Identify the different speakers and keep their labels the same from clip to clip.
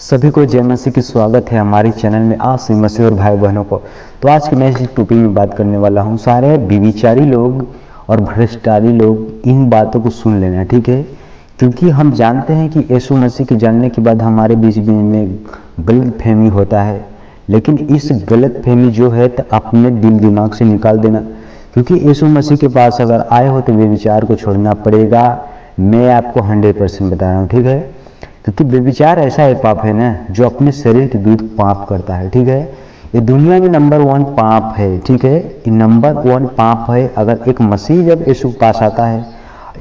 Speaker 1: सभी को जय मसीह की स्वागत है हमारे चैनल में। आज से मसीह और भाई बहनों को तो आज की मैं इस टॉपिक में बात करने वाला हूँ। सारे व्यभिचारी लोग और भ्रष्टाचारी लोग इन बातों को सुन लेना, ठीक है, क्योंकि हम जानते हैं कि यीशु मसीह के जानने के बाद हमारे बीच में गलत फहमी होता है। लेकिन इस गलत फहमी जो है तो अपने दिल दिमाग से निकाल देना, क्योंकि यीशु मसीह के पास अगर आए हो तो व्यभिचार को छोड़ना पड़ेगा। मैं आपको 100% बता रहा हूँ, ठीक है, क्योंकि व्यभिचार ऐसा एक पाप है ना जो अपने शरीर के विरुद्ध पाप करता है, ठीक है। ये दुनिया में नंबर 1 पाप है, ठीक है, ये नंबर 1 पाप है। अगर एक मसीह जब यीशु के पास आता है,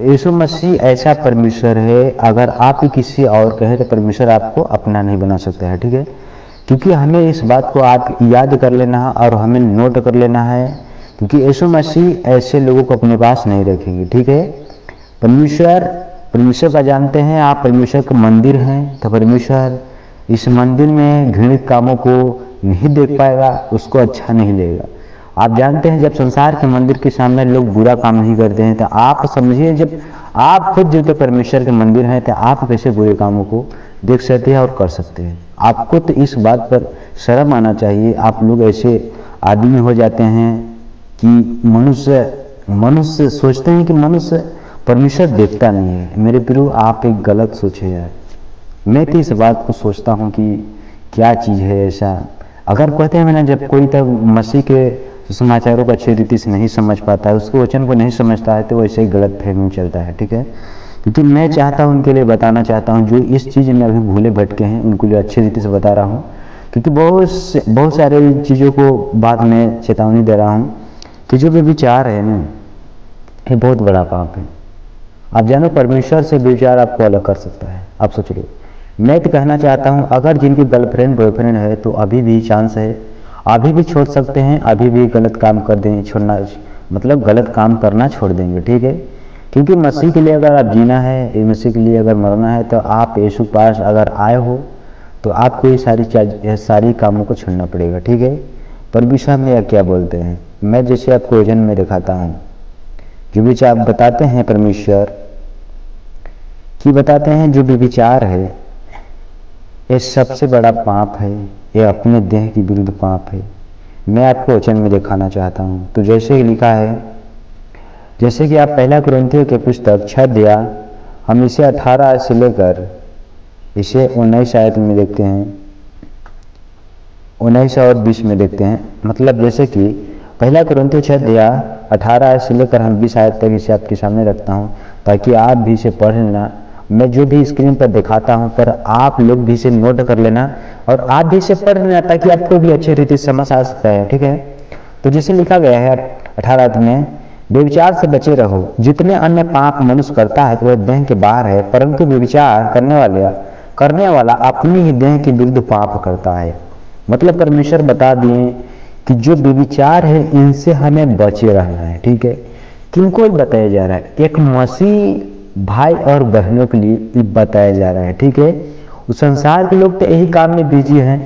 Speaker 1: यीशु मसीह ऐसा परमेश्वर है, अगर आप किसी और कहे तो परमेश्वर आपको अपना नहीं बना सकता है, ठीक है। क्योंकि हमें इस बात को आप याद कर लेना है और हमें नोट कर लेना है, क्योंकि यीशु मसीह ऐसे लोगों को अपने पास नहीं रखेंगे, ठीक है। परमेश्वर का जानते हैं आप, परमेश्वर का मंदिर है, तो परमेश्वर इस मंदिर में घृणित कामों को नहीं देख पाएगा, उसको अच्छा नहीं लगेगा। आप जानते हैं जब संसार के मंदिर के सामने लोग बुरा काम नहीं करते हैं, तो आप समझिए जब आप खुद जो परमेश्वर के मंदिर हैं तो आप कैसे बुरे कामों को देख सकते हैं और कर सकते हैं। आपको तो इस बात पर शर्म आना चाहिए। आप लोग ऐसे आदमी हो जाते हैं कि मनुष्य सोचते हैं कि मनुष्य परमेश्वर देखता नहीं है। मेरे प्रियो, आप एक गलत सोचे यार। मैं तो इस बात को सोचता हूँ कि क्या चीज़ है ऐसा। अगर कहते हैं मैंने जब कोई तब मसीह के समाचारों को अच्छी रीति से नहीं समझ पाता है, उसको वचन को नहीं समझता है, तो वैसे ही गलत फहमी चलता है, ठीक है। क्योंकि मैं चाहता हूँ उनके लिए बताना चाहता हूँ जो इस चीज़ में अभी भूले भटके हैं, उनके लिए अच्छी रीति से बता रहा हूँ। क्योंकि बहुत सारे चीज़ों को बाद में चेतावनी दे रहा हूँ कि जो व्यभिचार है ना, ये बहुत बड़ा पाप है। आप जानो परमेश्वर से व्यभिचार आपको अलग कर सकता है। आप सोच लो, मैं तो कहना चाहता हूँ अगर जिनकी गर्लफ्रेंड बॉयफ्रेंड है तो अभी भी चांस है, अभी भी छोड़ सकते हैं, अभी भी गलत काम कर देंगे, छोड़ना मतलब गलत काम करना छोड़ देंगे, ठीक है। क्योंकि मसीह के लिए अगर आप जीना है, मसीह के लिए अगर मरना है, तो आप यीशु के पास अगर आए हो तो आपको ये सारी कामों को छोड़ना पड़ेगा, ठीक है। परमेश्वर में क्या बोलते हैं, मैं जैसे आपको वचन में दिखाता हूँ कि विचार बताते हैं परमेश्वर कि बताते हैं जो व्यभिचार है ये सबसे बड़ा पाप है, ये अपने देह के विरुद्ध पाप है। मैं आपको वचन में दिखाना चाहता हूँ। तो जैसे लिखा है, जैसे कि आप पहला कुरिन्थियों के पुस्तक 6 अध्याय हम इसे 18 से लेकर इसे 19 आयत में देखते हैं, 19 और 20 में देखते हैं। मतलब जैसे कि पहला कुरिन्थियों 6 अध्याय 18 से लेकर हम 20 आयत तक इसे आपके सामने रखता हूँ, ताकि आप भी इसे पढ़ लेना। मैं जो भी स्क्रीन पर दिखाता हूं पर आप लोग भी इसे नोट कर लेना और आप भी इसे पढ़ लेना, ताकि आपको भी अच्छी रीति से समझ आ सकता है, ठीक है। तो जैसे लिखा गया है 18 में, व्यभिचार से बचे रहो। जितने अन्य पाप मनुष्य करता है तो वह देह के बाहर है, परंतु व्यभिचार करने वाला अपनी ही देह के विरुद्ध पाप करता है। मतलब परमेश्वर बता दिए कि जो व्यभिचार है इनसे हमें बचे रहना है, ठीक है। किनको बताया जा रहा है? एक मसीह भाई और बहनों के लिए बताया जा रहा है, ठीक है। उस संसार के लोग तो यही काम में बिजी हैं,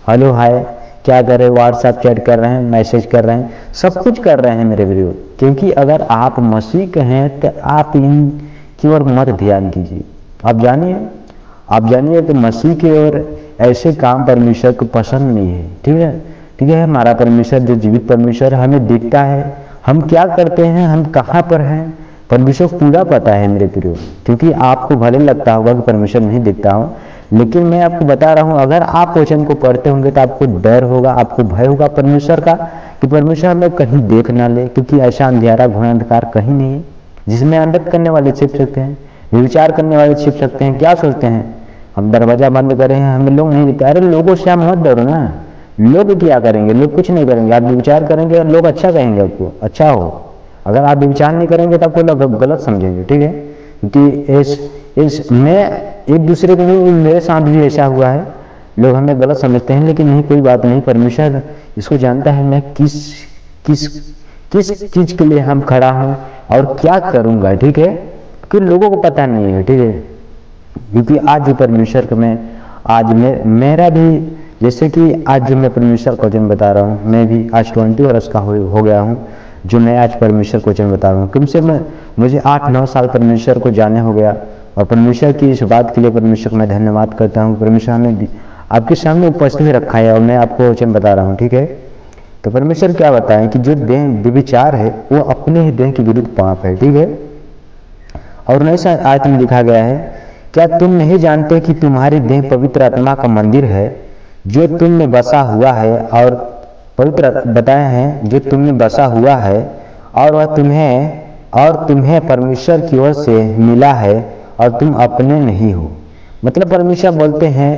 Speaker 1: हेलो हाय क्या कर रहे हैं, व्हाट्सएप चैट कर रहे हैं, मैसेज कर रहे हैं, सब कुछ कर रहे हैं मेरे वीडियो। क्योंकि अगर आप मसीह के हैं तो आप इनकी ओर मत ध्यान दीजिए। आप जानिए तो मसीह की ओर ऐसे काम परमेश्वर को पसंद नहीं है, ठीक है। हमारा परमेश्वर जो जीवित परमेश्वर हमें देखता है, हम क्या करते हैं, हम कहाँ पर हैं, परमेश्वर को पूरा पता है मेरे प्रियो। क्योंकि आपको भले लगता होगा कि परमेश्वर नहीं दिखता हो, लेकिन मैं आपको बता रहा हूँ अगर आप वचन को पढ़ते होंगे तो आपको डर होगा, आपको भय होगा परमेश्वर का, कि परमेश्वर हमें कहीं देख ना ले। क्योंकि ऐसा अंधेरा घोर अंधकार कहीं नहीं है जिसमें अंधक करने वाले छिप सकते हैं, व्यभिचार करने वाले छिप सकते हैं। क्या सोचते हैं हम दरवाजा बंद करें हैं, हमें लोग नहीं दिखते। अरे लोगों से आप मत डरो ना, लोग क्या करेंगे, लोग कुछ नहीं करेंगे। आप व्यभिचार करेंगे और लोग अच्छा कहेंगे, आपको अच्छा हो। अगर आप व्यभिचार नहीं करेंगे तो आपको लोग गलत समझेंगे, ठीक है। क्योंकि मैं एक दूसरे को नहीं, मेरे साथ भी ऐसा हुआ है, लोग हमें गलत समझते हैं, लेकिन नहीं कोई बात नहीं, परमेश्वर इसको जानता है मैं किस चीज के लिए हम खड़ा हूँ और क्या करूँगा, ठीक है। क्योंकि लोगों को पता नहीं है, ठीक है। क्योंकि आज जो परमेश्वर को मेरा भी, जैसे कि आज जो मैं परमेश्वर को वचन बता रहा हूँ, मैं भी आज 20 वर्ष का हो गया हूँ जो मैं आज परमेश्वर को वचन बता रहा हूँ। कम से कम मुझे 8-9 साल परमेश्वर को जाने हो गया, और परमेश्वर की इस बात के लिए परमेश्वर को मैं धन्यवाद करता हूँ। परमेश्वर आपके सामने उपस्थित रखा है और मैं आपको वचन बता रहा हूँ, ठीक है। तो परमेश्वर क्या बताएं कि जो देह व्यभिचार है वो अपने ही देह के विरुद्ध पाप है, ठीक है। और ऐसा आयत में लिखा गया है, क्या तुम नहीं जानते कि तुम्हारी देह पवित्र आत्मा का मंदिर है जो तुम में बसा हुआ है, और पवित्र बताया है जो तुम में बसा हुआ है और वह तुम्हें परमेश्वर की ओर से मिला है और तुम अपने नहीं हो। मतलब परमेश्वर बोलते हैं,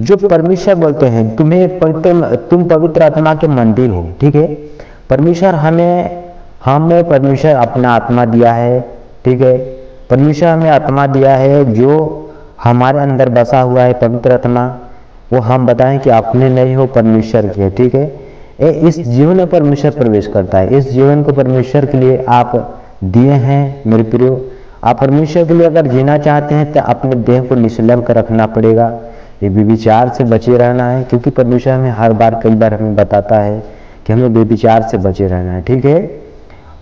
Speaker 1: जो परमेश्वर बोलते हैं तुम पवित्र आत्मा के मंदिर हो, ठीक है। परमेश्वर हमें परमेश्वर अपना आत्मा दिया है, ठीक है। परमेश्वर हमें आत्मा दिया है जो हमारे अंदर बसा हुआ है, पवित्र आत्मा। वो हम बताएं कि अपने नहीं हो, परमेश्वर के, ठीक है। इस जीवन में परमेश्वर प्रवेश करता है। इस जीवन को परमेश्वर के लिए आप दिए हैं मेरे प्रियो। आप परमेश्वर के लिए अगर जीना चाहते हैं तो अपने देह को निष्कलंक रखना पड़ेगा, ये व्यभिचार से बचे रहना है, क्योंकि परमेश्वर हमें कई बार हमें बताता है कि हमें व्यभिचार से बचे रहना है, ठीक है।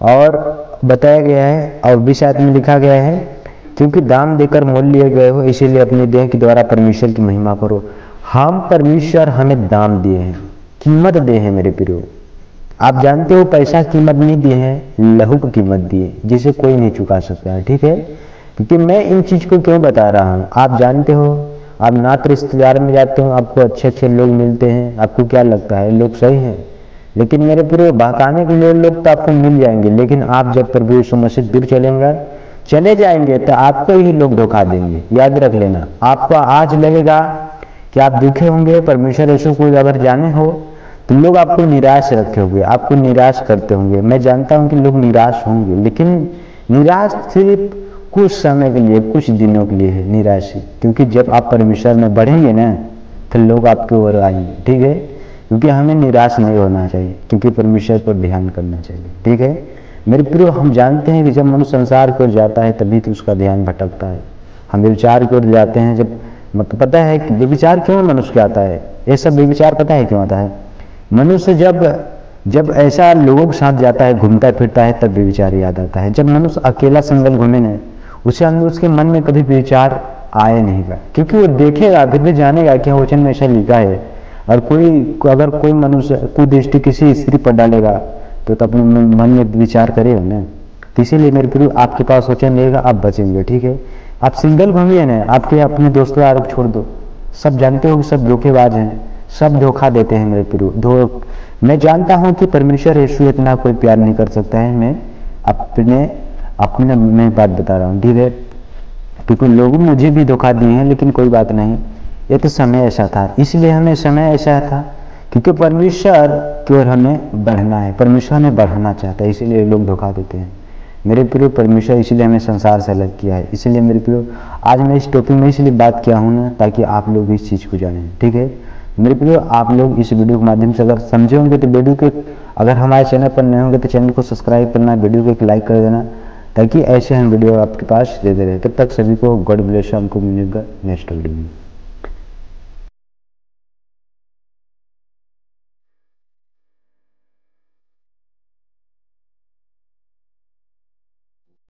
Speaker 1: और बताया गया है और 20 आयत में लिखा गया है, क्योंकि दाम देकर मोल लिए गए हो, इसीलिए अपने देह के द्वारा परमेश्वर की महिमा करो। हम परमेश्वर हमें दाम दिए हैं, कीमत दिए हैं मेरे प्रियो। आप जानते हो पैसा कीमत नहीं दिए हैं, लहू की कीमत दिए, जिसे कोई नहीं चुका सकता है, ठीक है। क्योंकि मैं इन चीज को क्यों बता रहा हूँ, आप जानते हो, आप नात रिश्तेदार में जाते हो, आपको अच्छे अच्छे लोग मिलते हैं, आपको क्या लगता है लोग सही हैं, लेकिन मेरे प्रियो बहकाने के लिए लोग तो आपको मिल जाएंगे, लेकिन आप जब प्रभु यीशु मसीह दूर चले जाएंगे तो आपको ही लोग धोखा देंगे। याद रख लेना, आपको आज लगेगा कि आप दुखे होंगे, परमेश्वर यीशु को अगर जाने हो तो लोग आपको निराश रखे होंगे, आपको निराश करते होंगे। मैं जानता हूं कि लोग निराश होंगे, लेकिन निराश सिर्फ कुछ समय के लिए, कुछ दिनों के लिए है निराशी, क्योंकि जब आप परमेश्वर में बढ़ेंगे ना तो लोग आपके ओर आएंगे, ठीक है। क्योंकि हमें निराश नहीं होना चाहिए, क्योंकि परमेश्वर पर ध्यान करना चाहिए, ठीक है मेरे प्रियो। हम जानते हैं कि जब मनुष्य संसार की ओर जाता है तभी तो उसका ध्यान भटकता है। हम व्यभिचार की ओर जाते हैं, जब मतलब पता है कि व्यभिचार क्यों मनुष्य के आता है, ये सब व्यभिचार पता है क्यों आता है। मनुष्य जब ऐसा लोगों के साथ जाता है, घूमता फिरता है, तब व्यभिचार याद आता है। जब मनुष्य अकेला सिंगल घूमे ना, उसके मन में कभी व्यभिचार आए नहीं का, क्योंकि वो देखेगा फिर भी जानेगा कि वचन में ऐसा लिखा है। और अगर कोई मनुष्य कुदृष्टि किसी स्त्री पर डालेगा तो अपने मन में विचार करेगा ना। तो इसीलिए मेरे प्रिय आपके पास वचन रहेगा, आप बचेंगे, ठीक है। आप सिंगल घूमिए ना, आपके अपने दोस्तों यार छोड़ दो, सब जानते हो कि सब धोखेबाज हैं, सब धोखा देते हैं मेरे प्रिय। मैं जानता हूं कि परमेश्वर यीशु इतना कोई प्यार नहीं कर सकता है। मैं अपने मैं बात बता रहा हूँ, ठीक है। क्योंकि लोग मुझे भी धोखा दिए हैं, लेकिन कोई बात नहीं, ये तो समय ऐसा था, इसलिए हमें समय ऐसा था क्योंकि परमेश्वर की ओर हमें बढ़ना है, परमेश्वर हमें बढ़ाना चाहता है, इसीलिए लोग धोखा देते हैं मेरे प्रिय। परमेश्वर इसीलिए हमें संसार से अलग किया है। इसलिए मेरे प्रिय आज मैं इस टॉपिक में इसलिए बात किया हूँ ना, ताकि आप लोग इस चीज़ को जानें, ठीक है मेरे प्रिय। आप लोग इस वीडियो के माध्यम से अगर समझे होंगे तो वीडियो के, अगर हमारे चैनल पर नए होंगे तो चैनल को सब्सक्राइब करना, वीडियो को एक लाइक कर देना, ताकि ऐसे हम वीडियो आपके पास देते रहे। तब तक सभी को गॉड ब्लेस, हमको मिलेगा नेक्स्ट वीडियो में।